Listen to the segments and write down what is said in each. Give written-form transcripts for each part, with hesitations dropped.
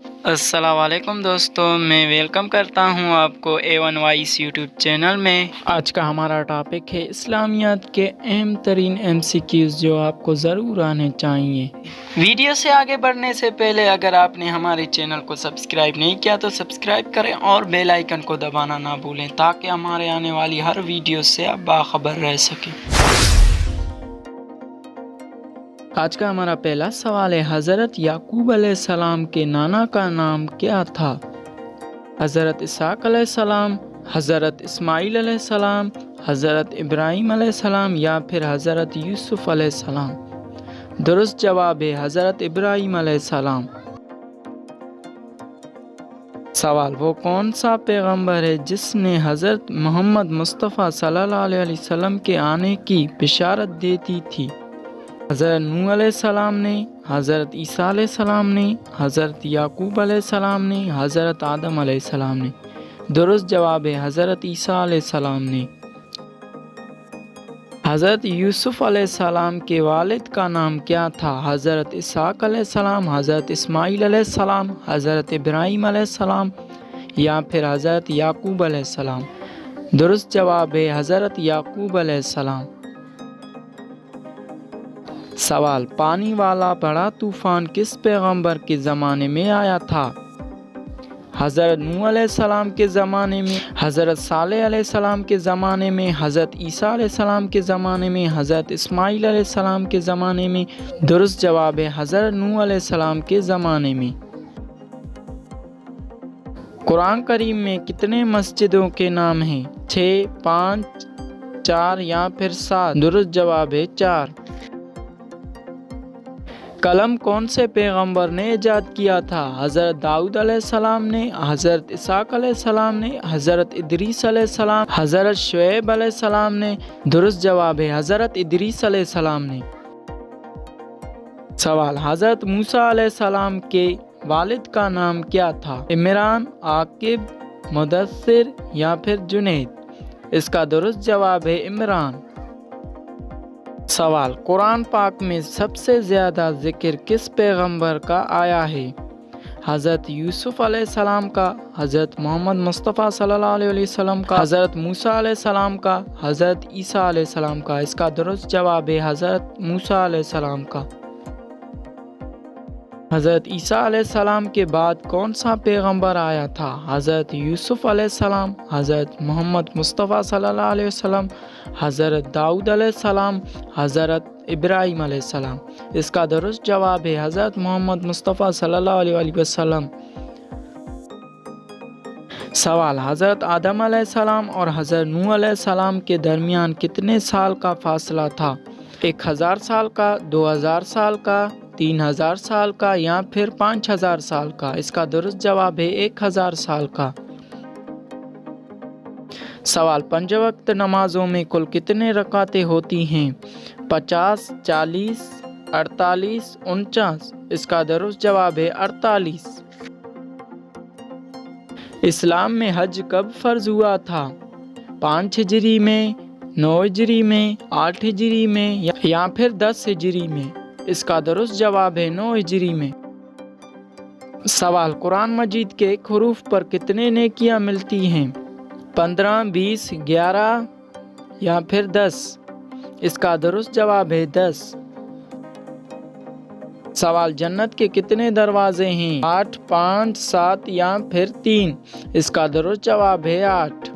السلام علیکم دوستوں، میں ویلکم کرتا ہوں آپ کو A1 وائس یوٹیوب چینل میں۔ آج کا ہمارا ٹاپک ہے اسلامیات کے اہم ترین MCQs جو آپ کو ضرور آنے چاہیے۔ ویڈیو سے آگے بڑھنے سے پہلے اگر آپ نے ہمارے چینل کو سبسکرائب نہیں کیا تو سبسکرائب کریں اور بیل آئیکن کو دبانا نہ بھولیں تاکہ ہمارے آنے والی ہر ویڈیو سے آپ باخبر رہ سکیں۔ آج کا ہمارا پہلا سوال ہے، حضرت یعقوب علیہ السلام کے نانا کا نام کیا تھا؟ حضرت اسحاق علیہ السلام، حضرت اسماعیل علیہ السلام، حضرت ابراہیم علیہ السلام یا پھر حضرت یوسف علیہ السلام؟ درست جواب ہے حضرت ابراہیم علیہ السلام۔ سوال، وہ کون سا پیغمبر ہے جس نے حضرت محمد مصطفیٰ صلی اللہ علیہ وسلم کے آنے کی بشارت دیتی تھی؟ حضرت نوح علیہ السلام نے، حضرت عیسیٰ علیہ السلام نے، حضرت یعقوب علیہ السلام نے، حضرت آدم علیہ السلام نے؟ درست جواب ہے حضرت عیسیٰ علیہ السلام نے۔ حضرت یوسف علیہ السلام کے والد کا نام کیا تھا؟ حضرت اسحاق علیہ السلام، حضرت اسماعیل علیہ السلام، حضرت ابراہیم علیہ السلام یا پھر حضرت یعقوب علیہ السلام؟ درست جواب ہے حضرت یعقوب علیہ السلام۔ سوال، پانی والا بڑا طوفان کس پیغمبر کے زمانے میں آیا تھا؟ حضرت نوح علیہ السلام کے زمانے میں، حضرت صالح علیہ السلام کے زمانے میں، حضرت عیسیٰ علیہ السلام کے زمانے میں، حضرت اسماعیل علیہ السلام کے زمانے میں؟ درست جواب ہے حضرت نوح علیہ السلام کے زمانے میں۔ قرآن کریم میں کتنے مسجدوں کے نام ہیں؟ 6، 5، 4 یا پھر 7؟ درست جواب ہے 4۔ قلم کون سے پیغمبر نے ایجاد کیا تھا؟ حضرت داؤد علیہ السلام نے، حضرت اسحاق علیہ السلام نے، حضرت ادریس علیہ السلام، حضرت شعیب علیہ السلام نے؟ درست جواب ہے حضرت ادریس علیہ السلام نے۔ سوال، حضرت موسیٰ علیہ السلام کے والد کا نام کیا تھا؟ عمران، عاقب، مدثر یا پھر جنید؟ اس کا درست جواب ہے عمران۔ سوال، قرآن پاک میں سب سے زیادہ ذکر کس پیغمبر کا آیا ہے؟ حضرت یوسف علیہ السلام کا، حضرت محمد مصطفیٰ صلی اللہ علیہ وسلم کا، حضرت موسیٰ علیہ السلام کا، حضرت عیسیٰ علیہ السلام کا؟ اس کا درست جواب ہے حضرت موسیٰ علیہ السلام کا۔ حضرت عیسیٰ علیہ السلام کے بعد کون سا پیغمبر آیا تھا؟ حضرت یوسف علیہ السلام، حضرت محمد مصطفیٰ صلی اللہ علیہ وسلم، حضرت داؤد علیہ السلام، حضرت ابراہیم علیہ السلام؟ اس کا درست جواب ہے حضرت محمد مصطفیٰ صلی اللہ علیہ وسلم۔ سوال، حضرت آدم علیہ السلام اور حضرت نوح علیہ السلام کے درمیان کتنے سال کا فاصلہ تھا؟ 1000 سال کا، 2000 سال کا، 3000 سال کا یا پھر 5000 سال کا؟ اس کا درست جواب ہے 1000 سال کا۔ سوال، 5 وقت نمازوں میں کل کتنے رکعتیں ہوتی ہیں؟ 50، 40، 48، 49؟ اس کا درست جواب ہے 48۔ اسلام میں حج کب فرض ہوا تھا؟ 5 ہجری میں، 9 ہجری میں، 8 ہجری میں یا پھر 10 ہجری میں؟ اس کا درست جواب ہے 9 ہجری میں۔ سوال، قرآن مجید کے ایک حروف پر کتنے نیکیاں ملتی ہیں؟ 15، 20، 11 یا پھر 10؟ اس کا درست جواب ہے 10۔ سوال، جنت کے کتنے دروازے ہیں؟ 8، 5، 7 یا پھر 3؟ اس کا درست جواب ہے 8۔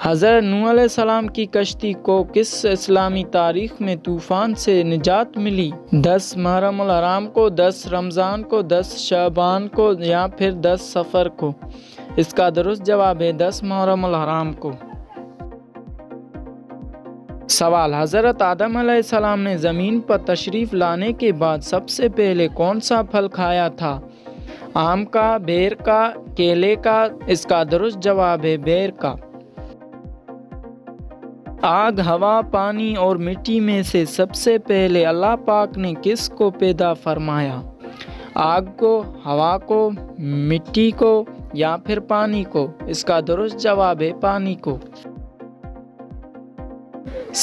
حضرت نوح علیہ السلام کی کشتی کو کس اسلامی تاریخ میں طوفان سے نجات ملی؟ 10 محرم الحرام کو، 10 رمضان کو، 10 شعبان کو یا پھر 10 صفر کو؟ اس کا درست جواب ہے 10 محرم الحرام کو۔ سوال، حضرت آدم علیہ السلام نے زمین پر تشریف لانے کے بعد سب سے پہلے کون سا پھل کھایا تھا؟ آم کا، بیر کا، کیلے کا؟ اس کا درست جواب ہے بیر کا۔ آگ، ہوا، پانی اور مٹی میں سے سب سے پہلے اللہ پاک نے کس کو پیدا فرمایا؟ آگ کو، ہوا کو، مٹی کو یا پھر پانی کو؟ اس کا درست جواب ہے پانی کو۔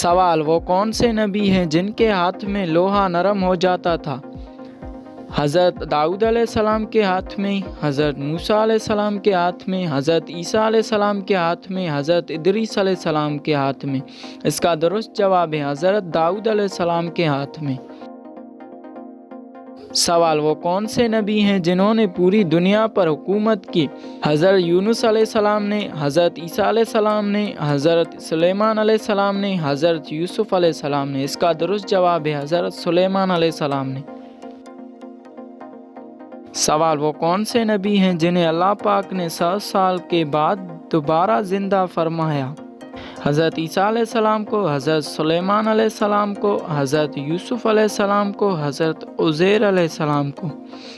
سوال، وہ کون سے نبی ہیں جن کے ہاتھ میں لوہا نرم ہو جاتا تھا؟ حضرت داؤد علیہ السلام کے ہاتھ میں، حضرت موسیٰ علیہ السلام کے ہاتھ میں، حضرت عیسیٰ علیہ السلام کے ہاتھ میں، حضرت ادریس علیہ السلام کے ہاتھ میں؟ اس کا درست جواب ہے حضرت داؤد علیہ السلام کے ہاتھ میں۔ سوال، وہ کون سے نبی ہیں جنہوں نے پوری دنیا پر حکومت کی؟ حضرت یونس علیہ السلام نے، حضرت عیسیٰ علیہ السلام نے، حضرت سلیمان علیہ السلام نے، حضرت یوسف علیہ السلام نے؟ اس کا درست جواب ہے حضرت سلیمان علیہ السلام نے۔ سوال، وہ کون سے نبی ہیں جنہیں اللہ پاک نے 100 سال کے بعد دوبارہ زندہ فرمایا؟ حضرت عیسیٰ علیہ السلام کو، حضرت سلیمان علیہ السلام کو، حضرت یوسف علیہ السلام کو، حضرت عزیر علیہ السلام کو؟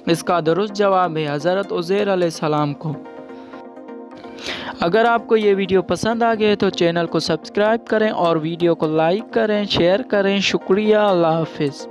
اس کا درست جواب ہے حضرت عزیر علیہ السلام کو۔ اگر آپ کو یہ ویڈیو پسند آ گئے تو چینل کو سبسکرائب کریں اور ویڈیو کو لائک کریں، شیئر کریں۔ شکریہ، اللہ حافظ۔